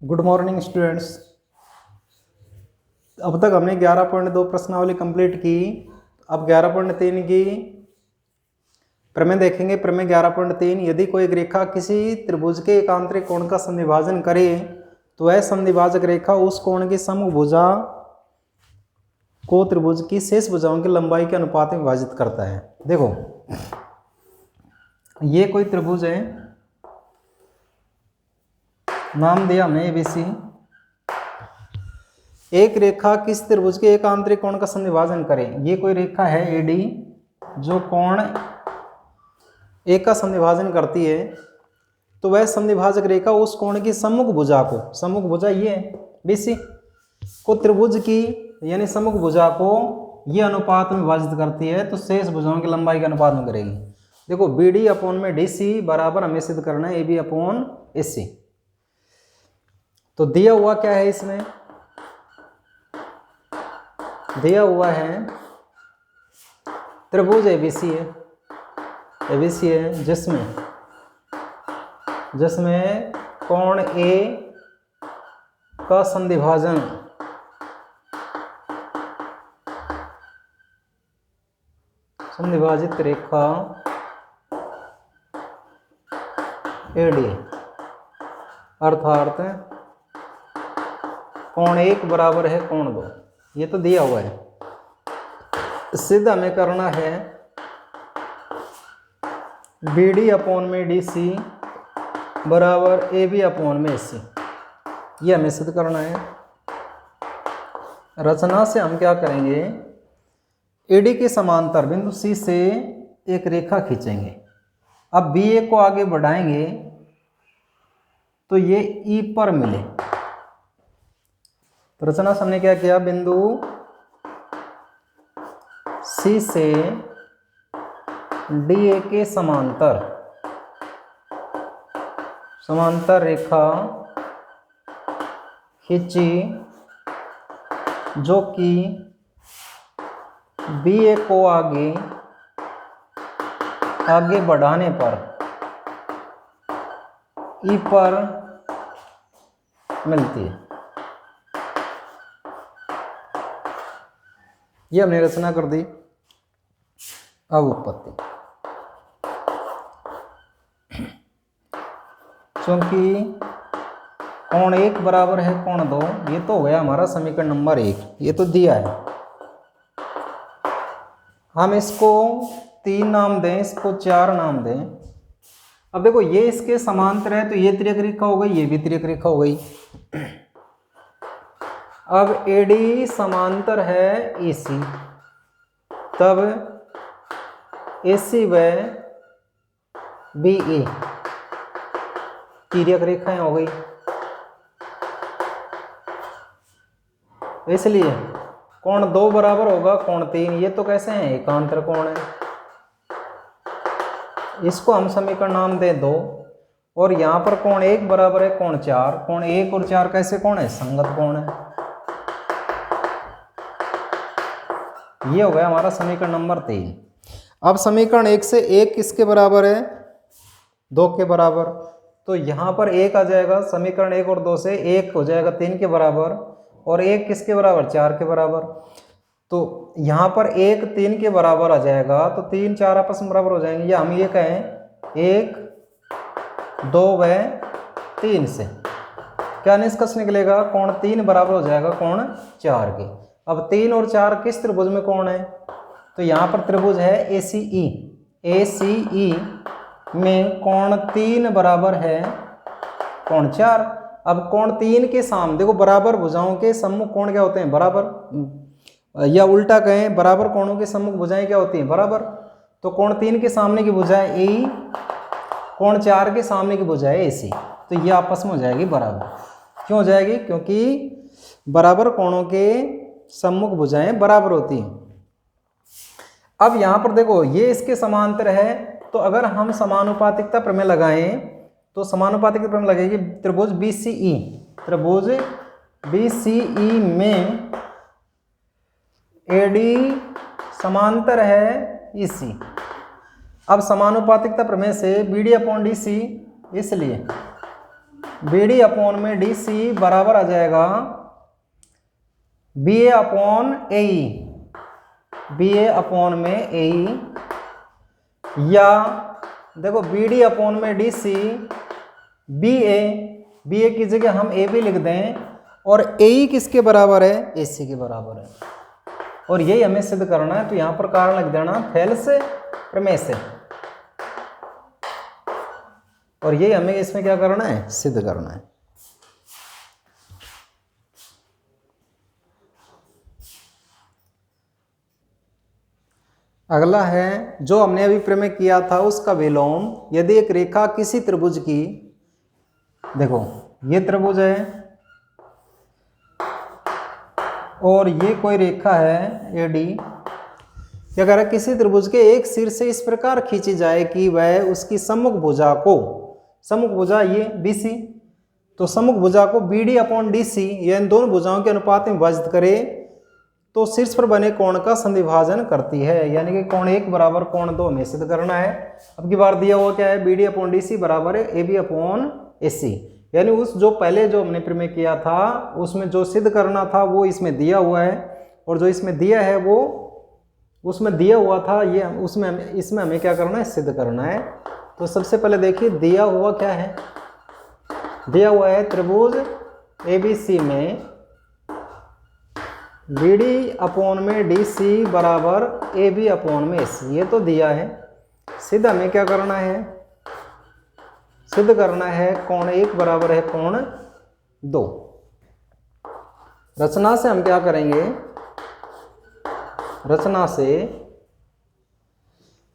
Good morning students. अब तक हमने 11.2 प्रश्नावली कंप्लीट की। अब 11.3 की प्रमेय देखेंगे। प्रमेय 11.3, यदि कोई एक रेखा किसी त्रिभुज के एक आंतरिक कोण का संधिभाजन करे तो वह संधिभाजक रेखा उस कोण की समभुज भुजा को त्रिभुज की शेष भुजाओं की लंबाई के अनुपात में विभाजित करता है। देखो, ये कोई त्रिभुज है, नाम दिया हमने एबीसी। एक रेखा किस त्रिभुज के एक आंतरिक कोण का संधिभाजन करे। ये कोई रेखा है एडी जो कोण एक का संधिभाजन करती है, तो वह संधिभाजक रेखा उस कोण की सम्मुख भुजा को, सम्मुख भुजा ये बीसी को त्रिभुज की यानी सम्मुख भुजा को ये अनुपात में विभाजित करती है, तो शेष भुजाओं की लंबाई के अनुपात में करेगी। देखो, बीडी अपॉन में डीसी बराबर हमें सिद्ध करना है एबी अपॉन एसी। तो दिया हुआ क्या है, इसमें दिया हुआ है त्रिभुज एबीसी है, एबीसी है जिसमें कोण ए का संधिभाजन संधिभाजित रेखा एडी अर्थात कोण 1 बराबर है कोण 2। ये तो दिया हुआ है। सिद्ध हमें करना है बीडी अपॉन में डीसी बराबर एबी अपॉन में एसी। ये हमें सिद्ध करना है। रचना से हम क्या करेंगे, एडी के समांतर बिंदु सी से एक रेखा खींचेंगे। अब बी ए को आगे बढ़ाएंगे तो ये ई पर मिले। तो रचना से हमने क्या किया, बिंदु सी से डी ए के समांतर रेखा खींची जो कि बी ए को आगे बढ़ाने पर ई पर मिलती है। ये हमने रचना कर दी। अब उत्पत्ति, क्योंकि कोण 1 बराबर है कोण 2, ये तो हो गया हमारा समीकरण नंबर 1। ये तो दिया है, हम इसको 3 नाम दें, इसको 4 नाम दें। अब देखो, ये इसके समांतर है तो ये तिर्यक रेखा हो गई, ये भी तिर्यक रेखा हो गई। अब एडी समांतर है एसी, तब एसी व बीए तिर्यक रेखाएं हो गई। इसलिए कोण 2 बराबर होगा कोण 3। ये तो कैसे हैं, एकांतर कोण है। इसको हम समीकरण नाम दें 2। और यहां पर कोण 1 बराबर है कोण 4। कोण 1 और 4 कैसे कोण है, संगत कोण है। ये हो गया हमारा समीकरण नंबर 3। अब समीकरण 1 से 1 किसके बराबर है, 2 के बराबर। तो यहां पर 1 आ जाएगा, समीकरण 1 और 2 से 1 हो जाएगा 3 के बराबर, और 1 किसके बराबर, 4 के बराबर। तो यहाँ पर 1 3 के बराबर आ जाएगा, तो 3 4 आपस में बराबर हो जाएंगे। या हम ये कहें 1 2 व 3 से क्या निष्कर्ष निकलेगा, कोण 3 बराबर हो जाएगा कोण 4 के। अब 3 और 4 किस त्रिभुज में कोण है, तो यहाँ पर त्रिभुज है एसीई। एसीई में कोण 3 बराबर है कोण 4। अब कोण 3 के सामने देखो, बराबर भुजाओं के सम्मुख कोण क्या होते हैं, बराबर। या उल्टा कहें, बराबर कोणों के सम्मुख भुजाएं क्या होती हैं, बराबर। तो कोण 3 के सामने की भुजा है ए, कोण 4 के सामने की भुजा है एसी। तो ये आपस में हो जाएगी बराबर। क्यों हो जाएगी, क्योंकि बराबर कोणों के सम्मुख भुजाएं बराबर होती हैं। अब यहां पर देखो, ये इसके समांतर है, तो अगर हम समानुपातिकता प्रमेय लगाएं तो समानुपातिकता प्रमेय लगेगी त्रिभुज बीसीई। त्रिभुज बीसीई में एडी समांतर है ईसी। अब समानुपातिकता प्रमेय से बीडी अपॉन डीसी, इसलिए बी डी अपॉन में डी सी बराबर आ जाएगा बी ए अपॉन ए ई, बी ए अपॉन में ए ई, या देखो बी डी अपॉन में डी सी बी ए की जगह हम ए भी लिख दें, और ए ई किसके बराबर है, ए सी के बराबर है, और यही हमें सिद्ध करना है। तो यहां पर कारण लिख देना थेल्स प्रमेय से, और यही हमें इसमें क्या करना है, सिद्ध करना है। अगला है जो हमने अभी प्रमेय किया था उसका विलोम। यदि एक रेखा किसी त्रिभुज की, देखो ये त्रिभुज है और ये कोई रेखा है एडी, क्या कह रहा है, किसी त्रिभुज के एक सिर से इस प्रकार खींची जाए कि वह उसकी सम्मुख भुजा को, सम्मुख भुजा ये BC, तो सम्मुख भुजा को BD अपॉन DC या इन दोनों भुजाओं के अनुपात में विभाजित करे तो शीर्ष पर बने कोण का संविभाजन करती है। यानी कि कोण 1 बराबर कोण 2 हमें सिद्ध करना है। अब की बार दिया हुआ क्या है, BD अपॉन DC बराबर है AB अपॉन AC, यानी उस जो पहले जो हमने प्रमेय किया था उसमें जो सिद्ध करना था वो इसमें दिया हुआ है, और जो इसमें दिया है वो उसमें दिया हुआ था, ये उसमें इसमें हमें क्या करना है, सिद्ध करना है। तो सबसे पहले देखिए दिया हुआ क्या है, दिया हुआ है त्रिभुज ABC में BD अपॉन में DC बराबर AB अपॉन में AC, ये तो दिया है। सिद्ध हमें क्या करना है, सिद्ध करना है कोण 1 बराबर है कोण 2। रचना से हम क्या करेंगे, रचना से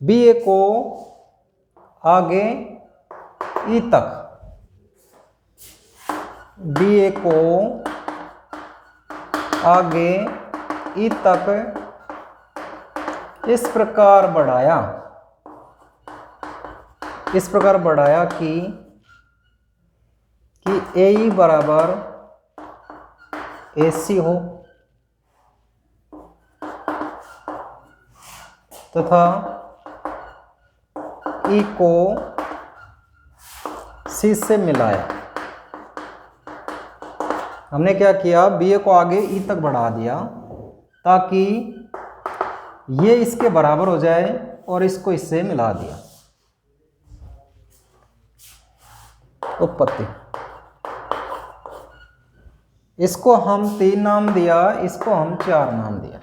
BA को आगे E तक, BA को आगे E तक इस प्रकार बढ़ाया, इस प्रकार बढ़ाया कि AE बराबर AC हो तथा E को C से मिलाया। हमने क्या किया, BA को आगे E तक बढ़ा दिया ताकि ये इसके बराबर हो जाए और इसको इससे मिला दिया। उत्पत्ति, इसको हम 3 नाम दिया, इसको हम 4 नाम दिया।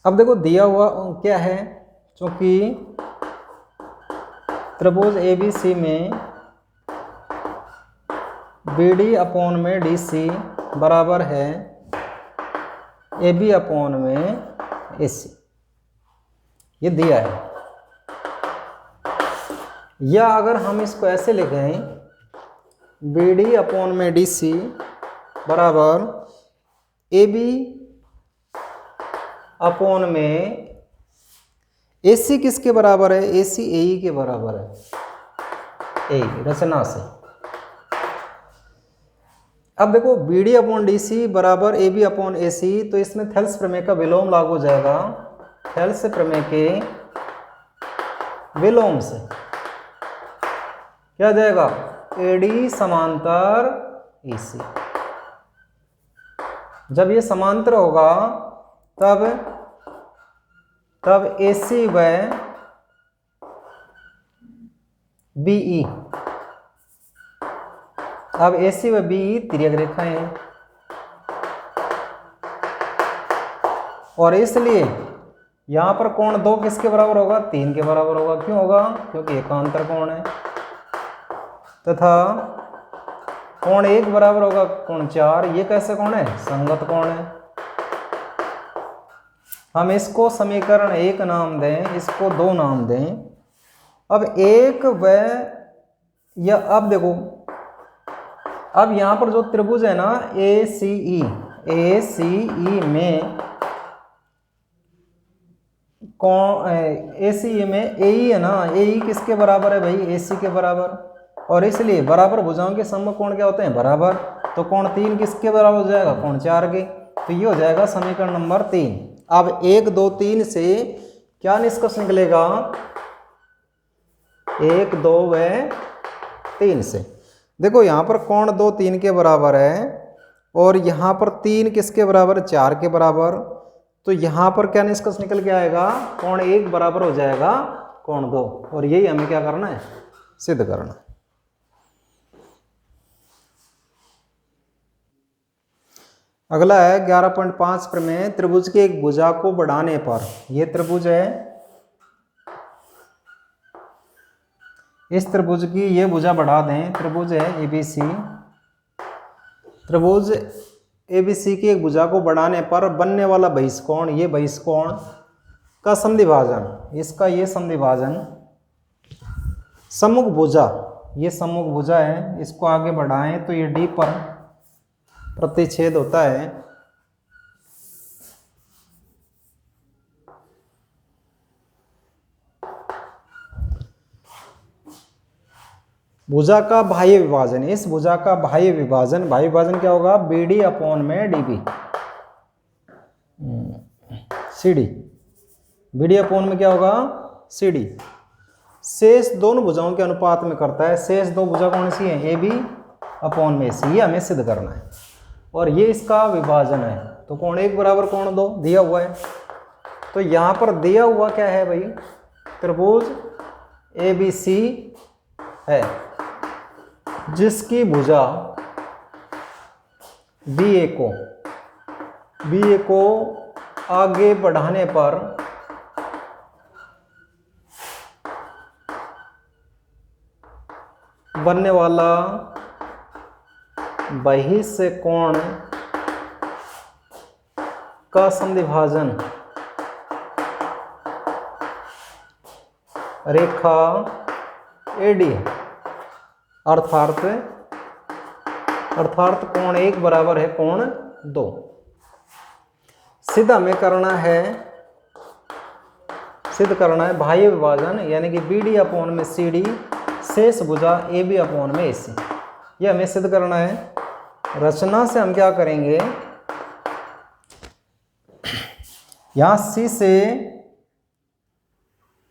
अब देखो दिया हुआ क्या है, क्योंकि त्रिभुज ABC में BD अपॉन में DC बराबर है AB अपॉन में AC, ये दिया है। या अगर हम इसको ऐसे लिखें BD अपॉन में DC बराबर AB अपॉन में AC किसके बराबर है, AC AE के बराबर है, AE रचना से। अब देखो BD अपॉन DC बराबर AB अपॉन AC, तो इसमें थेल्स प्रमेय का विलोम लागू हो जाएगा। थेल्स प्रमेय के विलोम से क्या जाएगा, AD समांतर EC। जब ये समांतर होगा तब AC व BE, अब AC व BE तिर्यक रेखाएं हैं, और इसलिए यहां पर कोण 2 किसके बराबर होगा, 3 के बराबर होगा। क्यों होगा, क्योंकि एकांतर कोण है। तथा कोण 1 बराबर होगा कोण 4, ये कैसे कोण है, संगत कोण है। हम इसको समीकरण 1 नाम दें, इसको 2 नाम दें। अब 1 व या अब देखो, अब यहां पर जो त्रिभुज है ना ACE में कौन, ACE में AE है ना, AE किसके बराबर है भाई, AC के बराबर, और इसलिए बराबर भुजाओं के सम्मुख कोण क्या होते हैं, बराबर। तो कोण 3 किसके बराबर हो जाएगा, कोण 4 के। तो ये हो जाएगा समीकरण नंबर 3। अब 1 2 3 से क्या निष्कर्ष निकलेगा? 1, 2 व 3 से। देखो यहाँ पर कोण 2 3 के बराबर है और यहाँ पर 3 किसके बराबर? 4 के बराबर। तो यहाँ पर क्या निष्कर्ष निकल के आएगा? कोण 1 बराबर हो जाएगा कोण 2, और यही हमें क्या करना है? सिद्ध करना है। अगला है 11.5 प्रमेय। त्रिभुज की एक भुजा को बढ़ाने पर, ये त्रिभुज है, इस त्रिभुज की ये भुजा बढ़ा दें, त्रिभुज है ABC, त्रिभुज ABC की एक भुजा को बढ़ाने पर बनने वाला बहिष्कोण, ये बहिष्कोण का समद्विभाजन, इसका ये समद्विभाजन, सम्मुख भुजा, ये सम्मुख भुजा है, इसको आगे बढ़ाएं तो ये D पर प्रतिच्छेद होता है। भुजा का बाह्य विभाजन, इस भुजा का बाह्य विभाजन, बाह्य विभाजन क्या होगा? BD अपॉन में DB, CD, BD अपॉन में क्या होगा? CD, शेष दोनों भुजाओं के अनुपात में करता है। शेष दो भुजा कौन सी है? AB अपॉन में AC, ये हमें सिद्ध करना है, और ये इसका विभाजन है। तो कोण 1 बराबर कोण 2 दिया हुआ है। तो यहाँ पर दिया हुआ क्या है भाई? त्रिभुज ABC है जिसकी भुजा BA को आगे बढ़ाने पर बनने वाला बहिष्य कोण का समद्विभाजन रेखा AD है, अर्थात कोण 1 बराबर है कोण 2। सिद्ध हमें करना है, सिद्ध करना है बाह्य विभाजन, यानी कि BD अपॉन में CD, शेष भुजा AB अपॉन में AC, ये हमें सिद्ध करना है। रचना से हम क्या करेंगे? यहां C से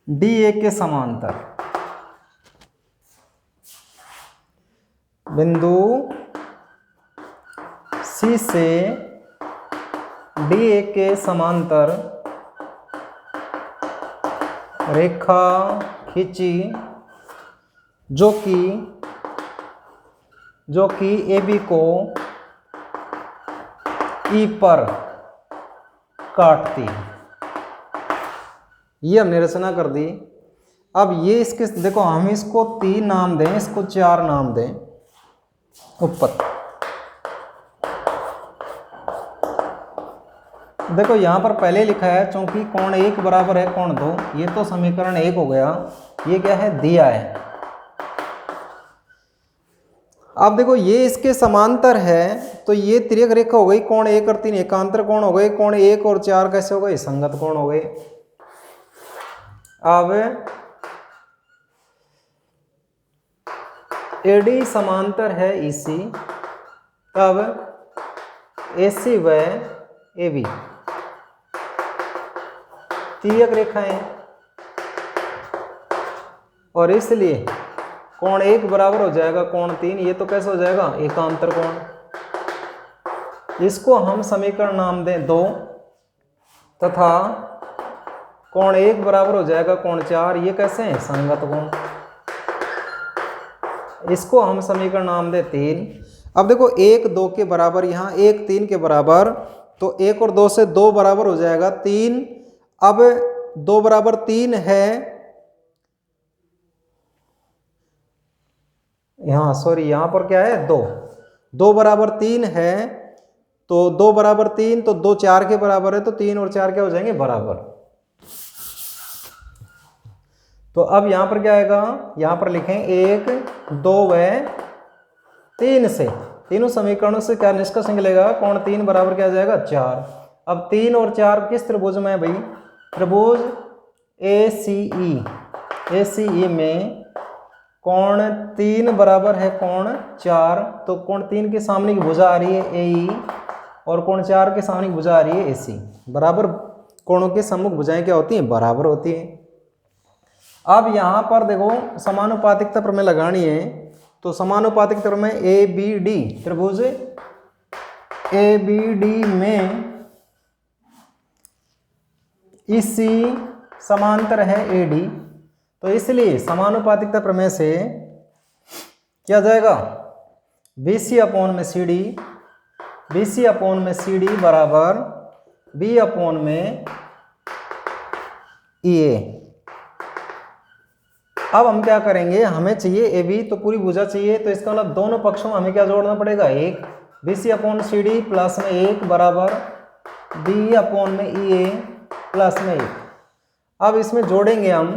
DA के समांतर बिंदु C से DA के समांतर रेखा खींची जो कि AB को E पर काटती है। ये हमने रचना कर दी। अब ये इसके देखो, हम इसको 3 नाम दें, इसको 4 नाम दें। ऊपर देखो यहाँ पर पहले लिखा है चूंकि कोण 1 बराबर है कोण 2, ये तो समीकरण 1 हो गया। ये क्या है? दिया है। अब देखो ये इसके समांतर है, तो ये तिर्यक रेखा हो गई। कोण 1 और 3 एकांतर कोण हो गए। कोण 1 और 4 कैसे हो गए? संगत कोण हो गए। अब AD समांतर है EC, तब AC व AB तिर्यक रेखाएं, और इसलिए कोण 1 बराबर हो जाएगा कोण 3। ये तो कैसे हो जाएगा? एकांतर कोण। इसको हम समीकरण नाम दें 2, तथा कोण 1 बराबर हो जाएगा कोण 4। ये कैसे हैं? संगत कोण। इसको हम समीकरण नाम दें 3। अब देखो 1 2 के बराबर, यहाँ 1 3 के बराबर, तो 1 और 2 से 2 बराबर हो जाएगा 3। अब 2 बराबर 3 है, यहाँ सॉरी यहाँ पर क्या है? 2 बराबर 3 है, तो 2 बराबर 3, तो 2 4 के बराबर है, तो 3 और 4 क्या हो जाएंगे? बराबर। तो अब यहाँ पर क्या आएगा? यहाँ पर लिखें 1 2 व 3 से, तीनों समीकरणों से क्या निष्कर्ष निकलेगा? कोण 3 बराबर क्या आ जाएगा? 4। अब 3 और 4 किस त्रिभुज में है भाई? त्रिभुज ACE में कोण 3 बराबर है कोण 4, तो कोण 3 के सामने की भुजा आ रही है AE, और कोण 4 के सामने की भुजा आ रही है AC, बराबर कोणों की सम्मुख भुजाएं क्या होती हैं, बराबर होती हैं। अब यहाँ पर देखो समानुपातिकता प्रमेय लगानी है, तो समानुपातिकता प्रमेय ए बी डी त्रिभुज ए बी डी में इसी समांतर है ए डी, तो इसलिए समानुपातिकता प्रमेय से क्या जाएगा, BC अपॉन में CD, BC अपॉन में CD बराबर B अपॉन में EA। अब हम क्या करेंगे, हमें चाहिए AB, तो पूरी भुजा चाहिए, तो इसका मतलब दोनों पक्षों में हमें क्या जोड़ना पड़ेगा, एक BC अपॉन CD प्लस में 1 बराबर B अपॉन में EA प्लस में 1। अब इसमें जोड़ेंगे हम,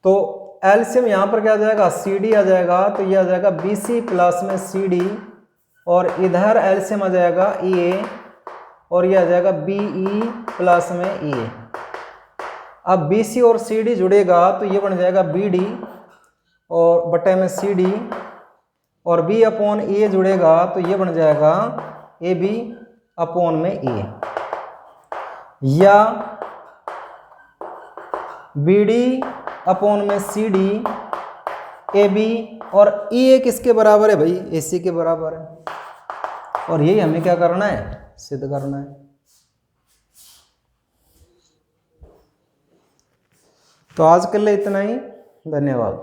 तो एलसीएम यहाँ पर क्या आ जाएगा, CD आ जाएगा, तो ये आ जाएगा BC प्लस में CD, और इधर एलसीएम आ जाएगा EA, और ये आ जाएगा BE प्लस में EA। अब BC और CD जुड़ेगा तो ये बन जाएगा BD और बटे में CD, और B अपॉन EA जुड़ेगा तो ये बन जाएगा AB अपॉन में EA, या BD अपॉन में CD AB, और EA किसके बराबर है भाई, AC के बराबर है। और यही हमें क्या करना है, सिद्ध करना है। तो आज के लिए इतना ही, धन्यवाद।